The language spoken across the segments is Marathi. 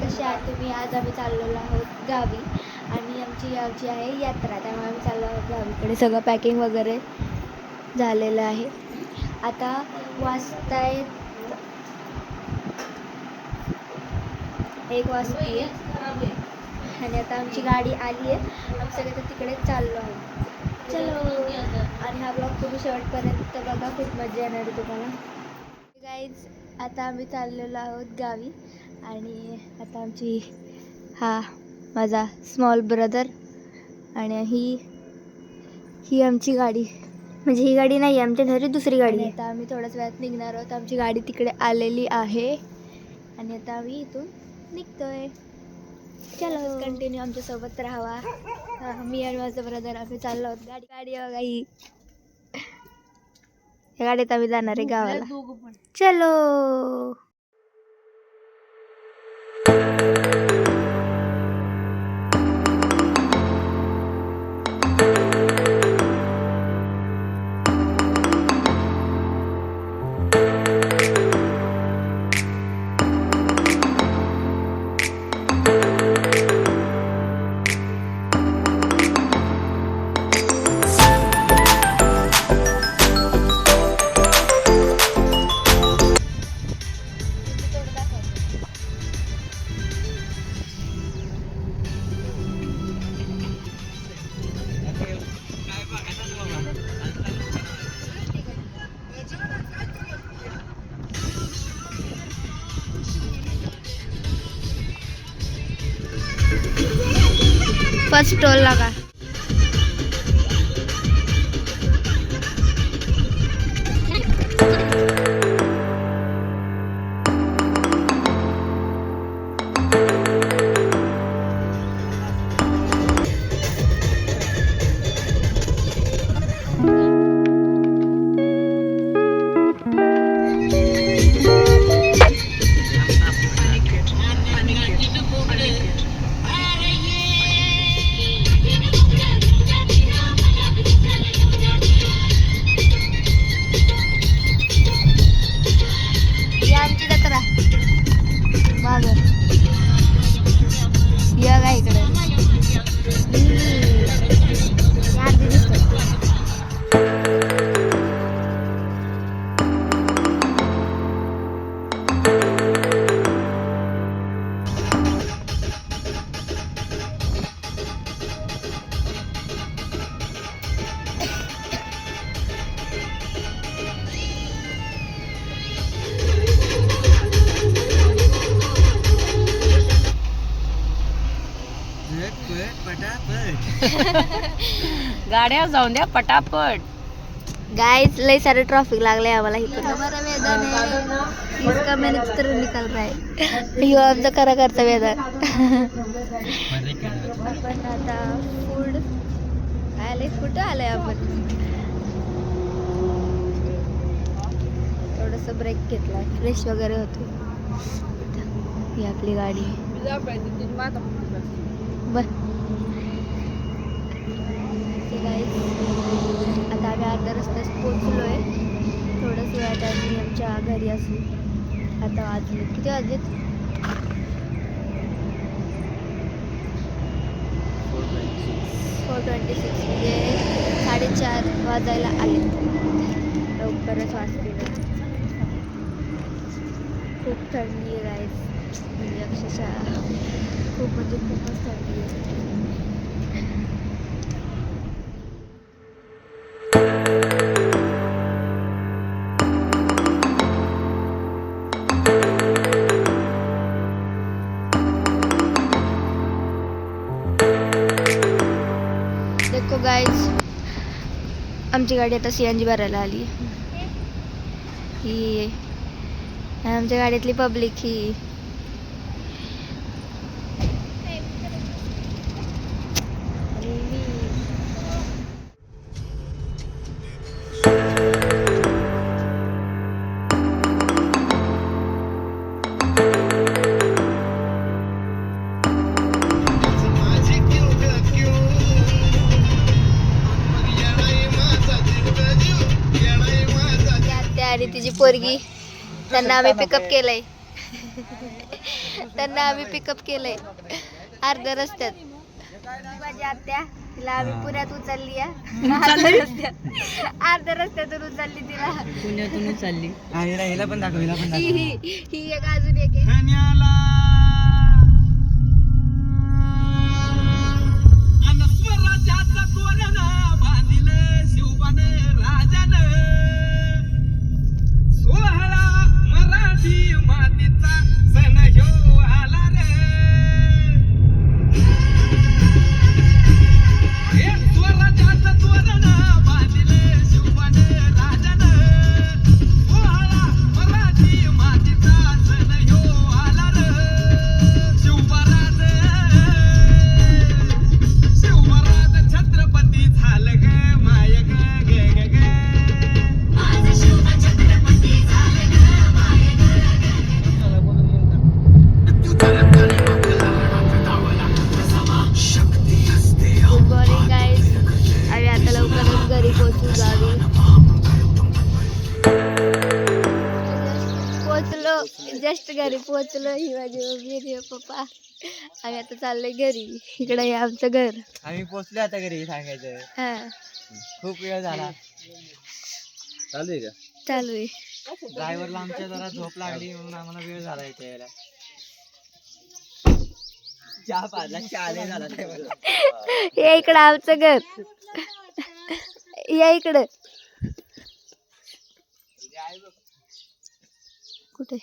कसे आहात तुम्ही? आज आम्ही चाललेलो आहोत गावी आणि आमची गावची आहे यात्रा, त्यामुळे आम्ही चाललो आहोत गावीकडे. सगळं पॅकिंग वगैरे झालेलं आहे. आता वाजतायत 1 वाजती आणि आता आमची गाडी आली आहे. आम्ही सगळे तर तिकडे चाललो आहोत. चलो. आणि हा ब्लॉग तुम्ही शेवटपर्यंत बघा, खूप मजा येणार आहे तुम्हाला. गाईज, आता आम्ही चाललेलो आहोत गावी आणि आता हा माझा स्मॉल ब्रदर आणि ही आमची गाडी, म्हणजे ही गाडी नाही, आमच्या घरी दुसरी गाडी. आता आम्ही थोड्याच वेळात निघणार आहोत. आमची गाडी तिकडे आलेली आहे आणि आता आम्ही इथून निघतोय. चलो, कंटिन्यू आमच्यासोबत राहावा. मी आणि माझा ब्रदर आम्ही चाललो आहोत. गाडी बघा, ही या गाडीत आम्ही जाणार आहे गावाला. चलो. फर्स्ट टोल लगा. गाड्या जाऊन द्या पटापट. गाइस, लई सारे ट्रॅफिक लागले आम्हाला इथं. हमारा वेदन है, इसका मैंने चित्र निकल रहा है. यो आमचा खरा करता वेदन. आपण आता फूड आले, कुठं आलंय आपण? थोडंसं ब्रेक घेतला, फ्रेश वगैरे होतो. ही आपली गाडी बर. आता आम्ही अर्ध्या रस्त्यात पोचलो आहे. थोडंच वेळात आम्ही आमच्या घरी असू. आता वाजले किती वाजलेत? 4:26 म्हणजे 4:30 वाजायला आले. लवकरच वाजतील. खूप थंडी आहे गाईस, म्हणजे अक्षरशः खूपच थंडी आहे. देखो गाइस, आमची गाडी आता CNG भरायला आली. ही आमच्या गाडीतली पब्लिक ही. आणि तिची पोरगी, त्यांना आम्ही पिकअप केलंय. त्यांना आम्ही पिकअप केलंय अर्ध्या रस्त्यात. माझी आत्या तिला आम्ही पुण्यात उचलली अर्ध्या रस्त्यातून उचलली तिला पुण्यातून उचलली. हिला पण दाखव, हिला पण दाखव. ही एक अजून एक आहे. स्वराज्याचा तोरण बांधिले शिवबान राजान, सोहळा मराठी मातीचा सण ह्यो आला रे. हे स्वराज्याचं तोरण बांधिले शिवबान राजान, सोहळा मराठी मातीचा सण ह्यो आला रे. शिवबराज शिवबराज छत्रपती झालं ग माय ग ग ग ग. Good morning guys. आणि आता लवकरच घरी पोहोचू गावी. पोचलो, जस्ट घरी पोहोचलो. ही माझी मम्मी आणि पप्पा. आम्ही आता चाललोय घरी. इकडे आहे आमचं घर. आम्ही पोचलो आता घरी. सांगायचं हा खूप वेळ झाला. चालू आहे का? चालू आहे. ड्रायव्हरला आमच्या जरा झोप लागली म्हणून आम्हाला वेळ झाला इथे यायला. चहा पाजला, चहा नाही झाला ड्रायव्हरला. या इकडं आमचं घर. या इकडं. कुठे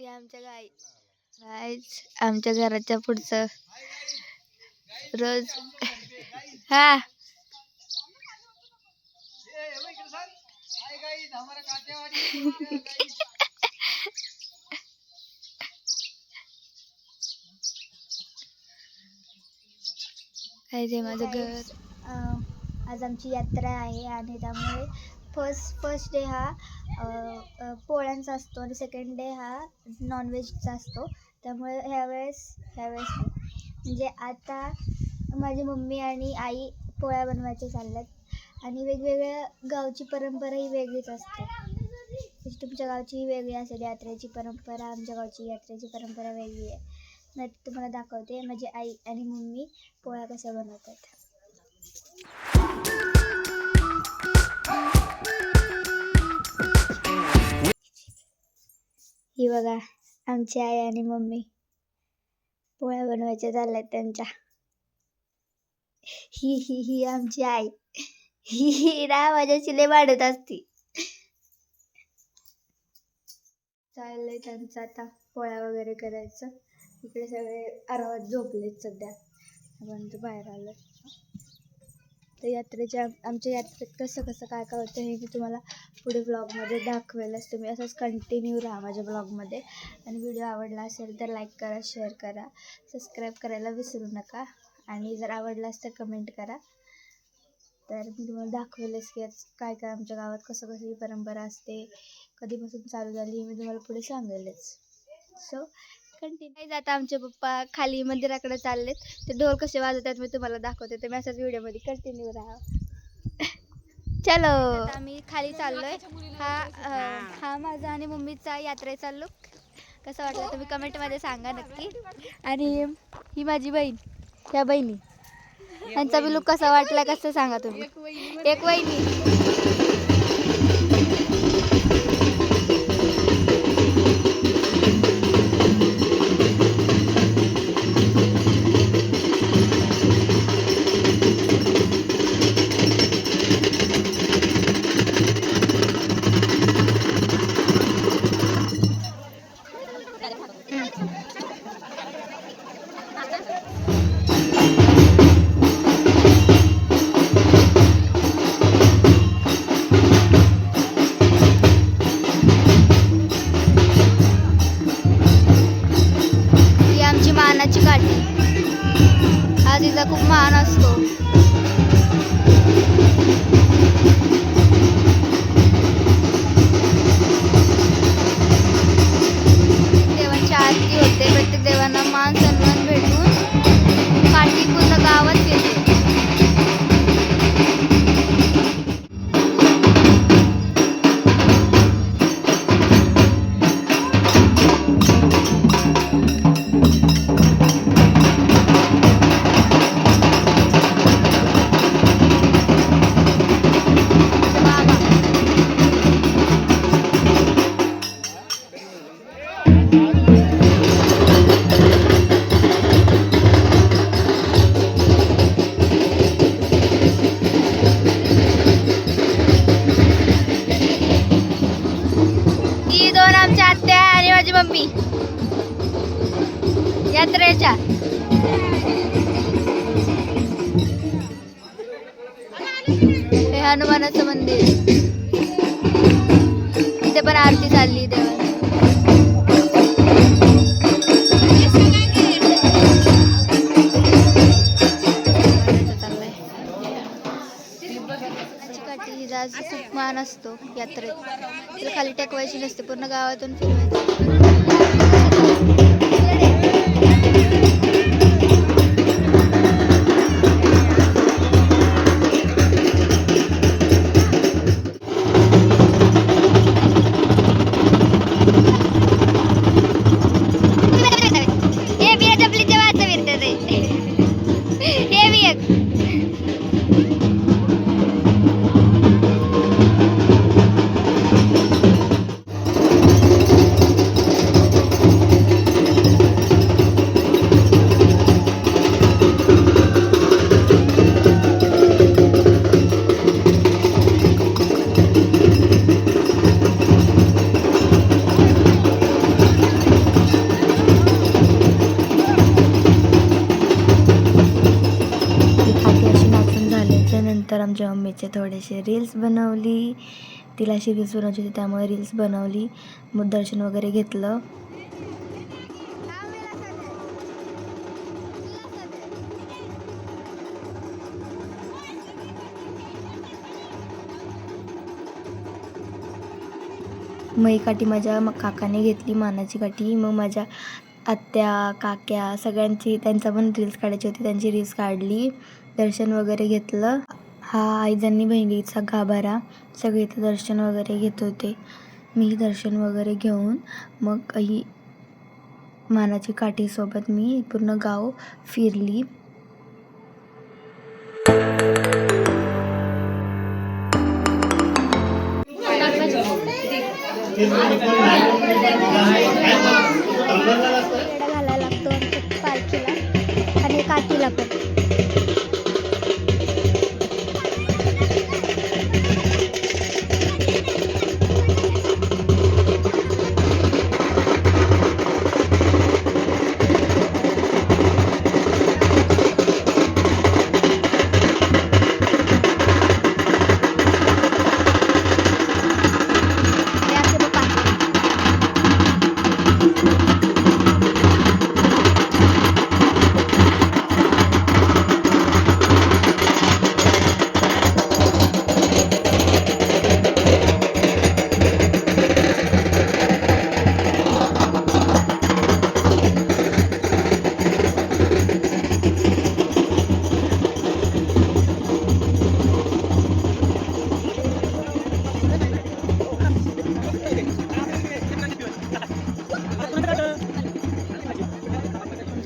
हे आमच्या गाई. आमच्या घराच्या पुढचं रोज हा काय ते माझं घर. आज आमची यात्रा आहे आणि त्यामुळे फर्स्ट डे हा पोळ्यांचा असतो आणि सेकंड डे हा नॉनव्हेजचा असतो. त्यामुळे ह्यावेळेस म्हणजे आता माझी मम्मी आणि आई पोळ्या बनवायचे चालल्यात आणि वेगवेगळ्या गावची परंपरा ही वेगळीच असते. तुमच्या गावची ही वेगळी असेल यात्रेची परंपरा, आमच्या गावची यात्रेची परंपरा वेगळी आहे. मी तुम्हाला दाखवते माझी आई आणि मम्मी पोळ्या कशा बनवतात. ही बघा आमची आई आणि मम्मी पोळ्या बनवायच्या चालल्यात त्यांच्या. ही आमची आई. ही ना माझ्याशी लय वाढत असती. चाललंय त्यांचं आता पोळ्या वगैरे करायचं. इकडे सगळे आरामात झोपलेत सध्या. आपण बाहेर आलो. तर आमच्या यात्रेत कसं काय होतं हे मी तुम्हाला पुढे ब्लॉगमध्ये दाखवेलच. तुम्ही असंच कंटिन्यू राहा माझ्या ब्लॉगमध्ये. आणि व्हिडिओ आवडला असेल तर लाईक करा, शेअर करा, सबस्क्राईब करायला विसरू नका. आणि जर आवडलास तर कमेंट करा. तर मी तुम्हाला दाखवेलच की काय आमच्या गावात कसं ही परंपरा असते, कधीपासून चालू झाली मी तुम्हाला पुढे सांगेलच. So continue. जाता आमचे पप्पा खाली मंदिराकडे चाललेत. ते ढोल कसे वाजवतात मी तुम्हाला दाखवते. तर मी असाच व्हिडिओमध्ये कंटिन्यू राहा. चलो आम्ही खाली चाललोय. हा माझा आणि मम्मीचा यात्रेचा लुक कसा वाटला तुम्ही कमेंटमध्ये सांगा नक्की. आणि ही माझी बहीण, ह्या बहिणी, यांचा बी लुक कसा वाटला कसं सांगा तुम्ही. एक वहिनी. माझी मम्मी यात्रेच्या हे हनुमानाचं मंदिर, इथे पण आरती चालली देवाची. काठी ही जास्त खूप मान असतो यात्रेत. तिला खाली टेकवायची नसते, पूर्ण गावातून फिरवायची. हे बिया चपलीच्या वाचा फिरते ते. हे बी एक नंतर आमच्या मम्मीचे थोडेसे रील्स बनवली. तिला अशी रील्स बनवायची होती त्यामुळे रील्स बनवली. मग दर्शन वगैरे घेतलं. मग ही काठी माझ्या काकाने घेतली, मानाची काठी. मग माझ्या आत्या काक्या सगळ्यांची त्यांचा पण रील्स काढायची होती, त्यांची रील्स काढली. दर्शन वगैरे घेतलं. हा आईजांनी बहिणीचा गाभारा. सगळे इथं दर्शन वगैरे घेत होते. मी दर्शन वगैरे घेऊन मग ही मानाची काठीसोबत मी पूर्ण गाव फिरली. घालायला लागतो पालखीला आणि काठीला पण.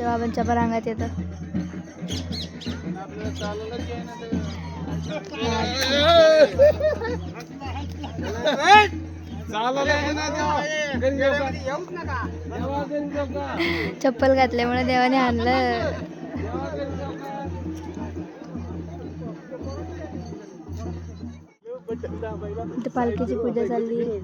बाबांच्या पण अंगात येतं. चप्पल घातल्यामुळे देवाने आणलं. पालखीची पूजा चालली.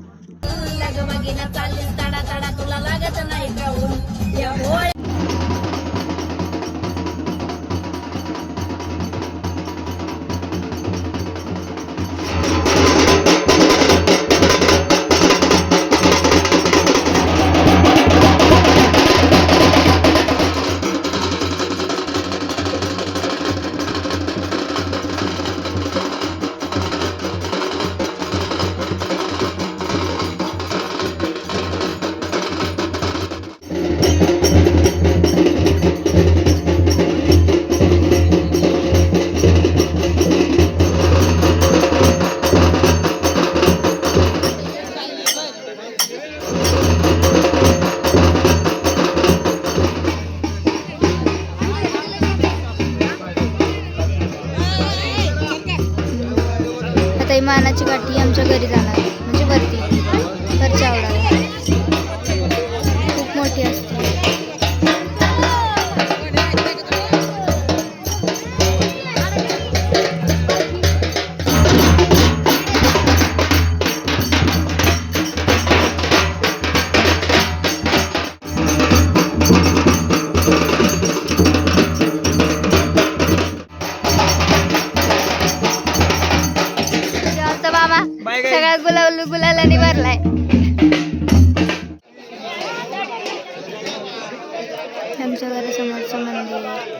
आमच्या घरासमोरचं मंदिर आहे.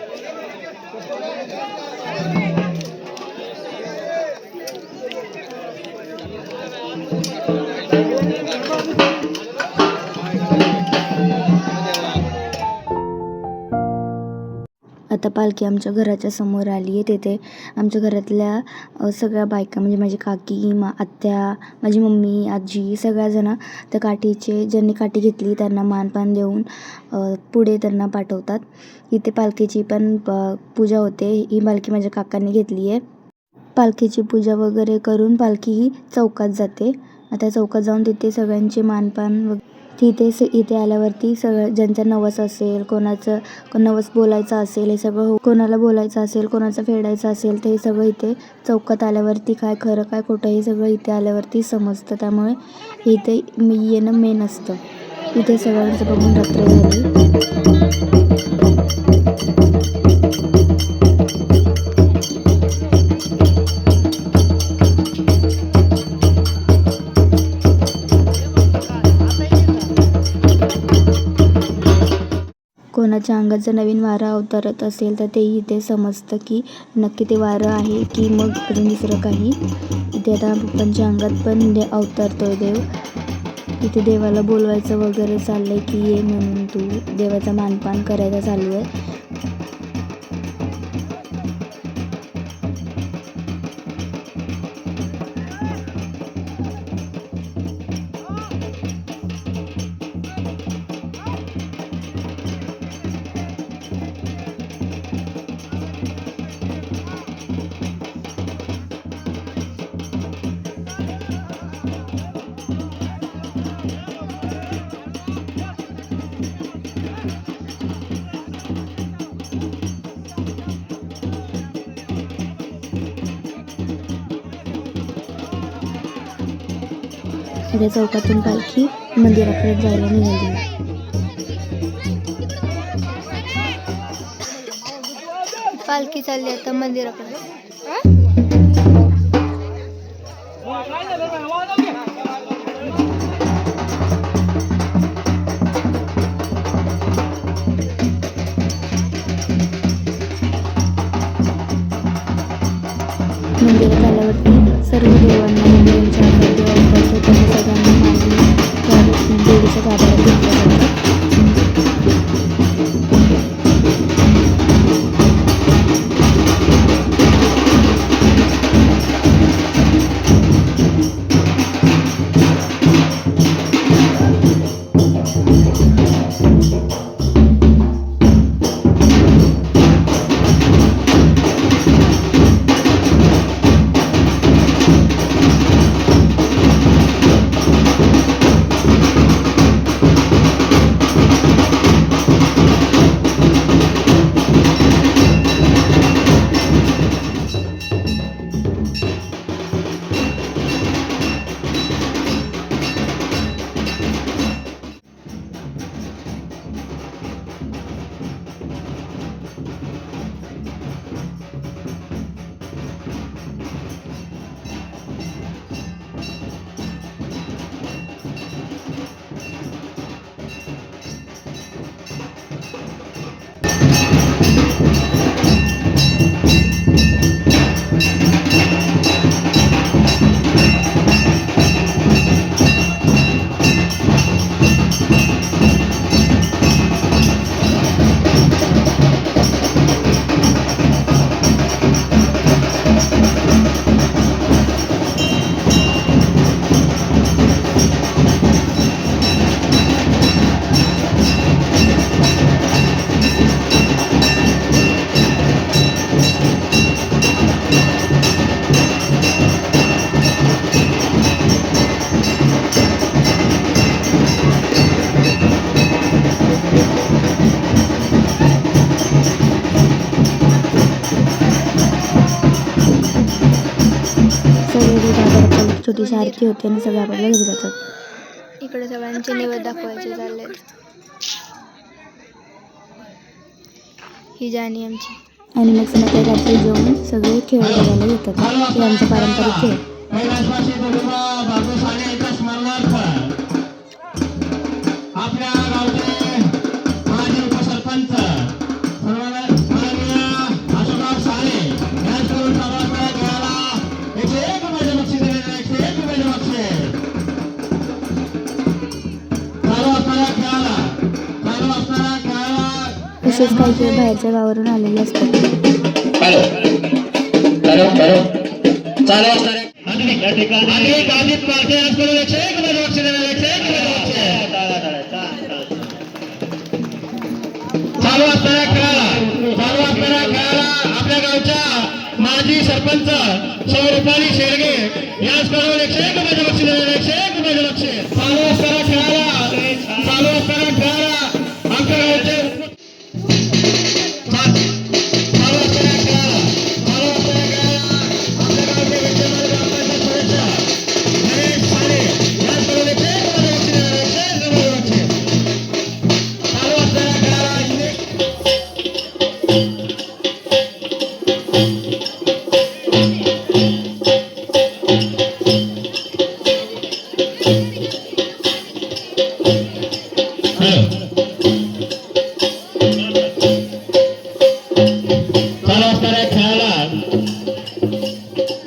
आता पालखी आमच्या घराच्या समोर आली आहे. तेथे आमच्या घरातल्या सगळ्या बायका म्हणजे माझी काकी, आत्या, माझी मम्मी, आजी सगळ्याजणं त्या काठीचे ज्यांनी काठी घेतली त्यांना मानपान देऊन पुढे त्यांना पाठवतात. इथे पालखीची पण पूजा होते. ही पालखी माझ्या काकांनी घेतली आहे. पालखीची पूजा वगैरे करून पालखी ही चौकात जाते. आता चौकात जाऊन तिथे सगळ्यांचे मानपान इथे आल्यावरती सगळं ज्यांचा नवस असेल, कोणाचं नवस बोलायचं असेल, हे सगळं कोणाला बोलायचं असेल, कोणाचं फेडायचं असेल ते सगळं इथे चौकात आल्यावरती काय खरं काय खोटं हे सगळं इथे आल्यावरती समजतं. त्यामुळे इथे येणं मेन असतं. इथे सगळ्यांचं बघून रात्र झाली. कोणाच्या अंगात जर नवीन वारं अवतरत असेल तर तेही इथे समजतं की नक्की ते वारं आहे की मग अजून दुसरं काही. इथे आता पप्पांच्या अंगात पण अवतरतोय देव. इथे देवाला बोलवायचं वगैरे चाललं आहे की ये म्हणून तू देवाचा मानपान करायचा चालू आहे. सगळ्या चौकातून पालखी मंदिराकडे जायला निघाली. पालखी चालली आता मंदिराकडे. मंदिरात आल्यावरती सर्व देवांना मंदिरांच्या आकारती अवतरतो. त्यांना सगळ्यांना मानून त्या देवीच्या गाभाऱ्यात घेतलं जातं. छोटीशी आरती होते आणि सगळे आपल्याला घरी जातात. इकडे सगळ्यांचे नैवेद्य दाखवायचे चालले. ही जाणी आमची. आणि मग संध्याकाळी रात्री जेवून सगळे खेळ बघायला येतात. हे आमचं पारंपरिक खेळ. असेच काही काही बाहेरच्या गावावरून आलेले असतात. हॅलो हॅलो हॅलो चालू असणारे या ठिकाणी गाजीत पार्टी आज करून 101 मध्ये लक्ष देणार 101 मध्ये चालू असणाऱ्या खेळाला आपल्या गावच्या माजी सरपंच सौ रुपाली शेळगे याच करून 101 मध्ये लक्ष देणार 101 मध्ये लक्ष चालू असणाऱ्या खेळाला आमच्या गावचे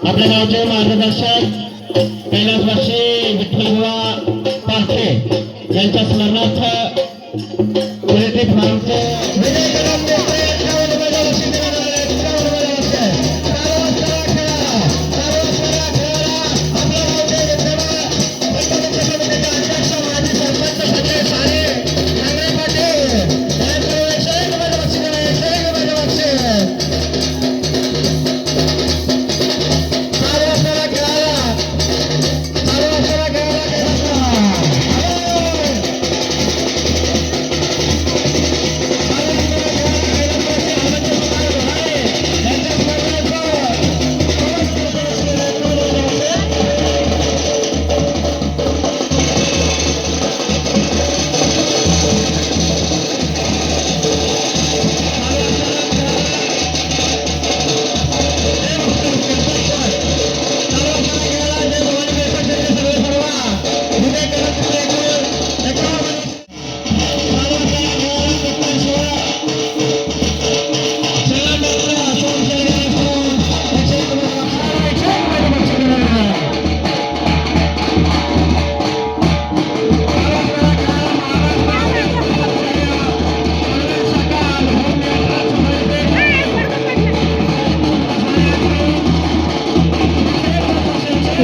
आपल्या गावचे मार्गदर्शक कैलासवासी विठ्ठलबुवा पारखे यांच्या स्मरणार्थ कुलदीप फार्मचे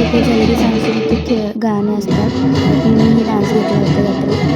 खूप जलदी सांस्कृतिक गाणे असतात. मीही डान्स घेतला होता यात्रेत.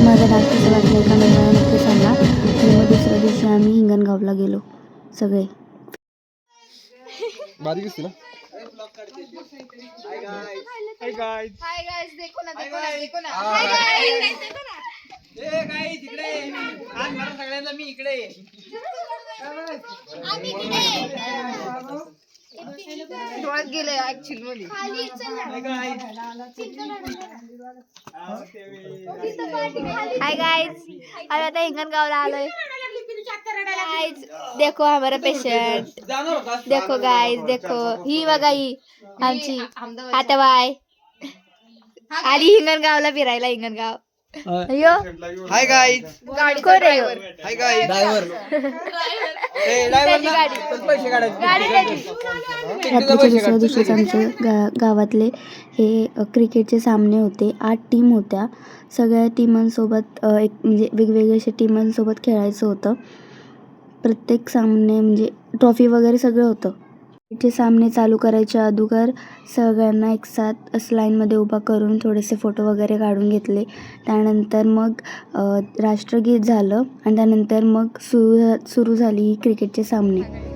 माझा डान्स कसं वाटलं एका वेळा नक्की सांगा. आणि मग दुसऱ्या दिवशी आम्ही हिंगणगावला गेलो सगळे. मी इकडे गेले ऍक्च्युअली मध्ये. हाय गाइस, अरे आता हिंगणगावला आलोय. गाइस देखो हमारा पेशंट, देखो गाइस देखो, ही बघा ही आमची आता बाय आली हिंगणगावला फिरायला. हिंगणगाव अयो हाय गाईज. कोण आहे ह्यो? Hi guys. ड्रायव्हर त्याची गाडी पैसे काढायचे. गाडी त्याची. रात्रीच्या दुसऱ्या दिवशीच आमच्या गावातले हे क्रिकेटचे सामने होते. 8 टीम होत्या. सगळ्या टीमांसोबत एक म्हणजे वेगवेगळ्या अशा टीमांसोबत खेळायचं होतं. प्रत्येक सामने म्हणजे ट्रॉफी वगैरे सगळं होतं. ते सामने चालू करायच्या अगोदर सगळ्यांना एक साथ असं लाईनमध्ये उभा करून थोडेसे फोटो वगैरे काढून घेतले. त्यानंतर मग राष्ट्रगीत झालं आणि त्यानंतर मग सुरू झाली ही क्रिकेटचे सामने.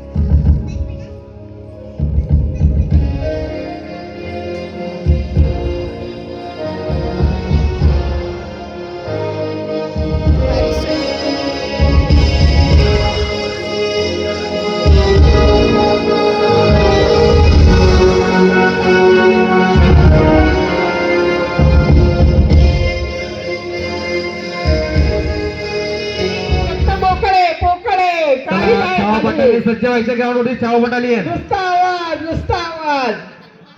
सज्ज व्हायचं ग्राउंड छावा बटालियन. नुसता आवाज.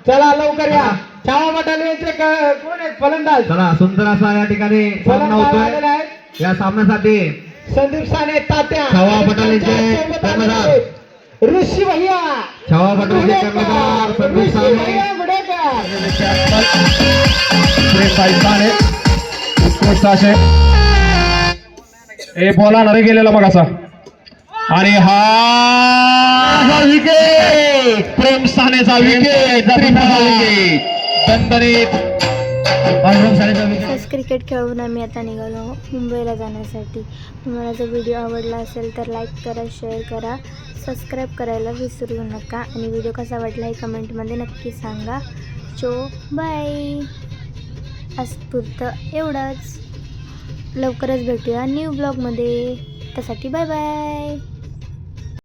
चला लवकर या. छावा बटालियनचे कोण आहेत फलंदाज? चला सुंदर असा या ठिकाणी सामना होतोय. या सामन्यासाठी संदीप साने तात्या, छावा बटालियनचे कर्णधार ऋषी भैया, छावा बटालियनचे कर्णधार संदीप साने. हे बॉला नरे गेलेला बघा असा. आणि हा विकेट प्रेम सानेचा विकेट. तसंच क्रिकेट खेळून आम्ही आता निघालो मुंबईला जाण्यासाठी. तुम्हाला जर व्हिडिओ आवडला असेल तर लाईक करा, शेअर करा, सबस्क्राईब करायला विसरू नका. आणि व्हिडिओ कसा वाटला हे कमेंटमध्ये नक्की सांगा. चो बाय. आजपुरतं एवढंच. लवकरच भेटूया न्यू ब्लॉगमध्ये. त्यासाठी बाय बाय.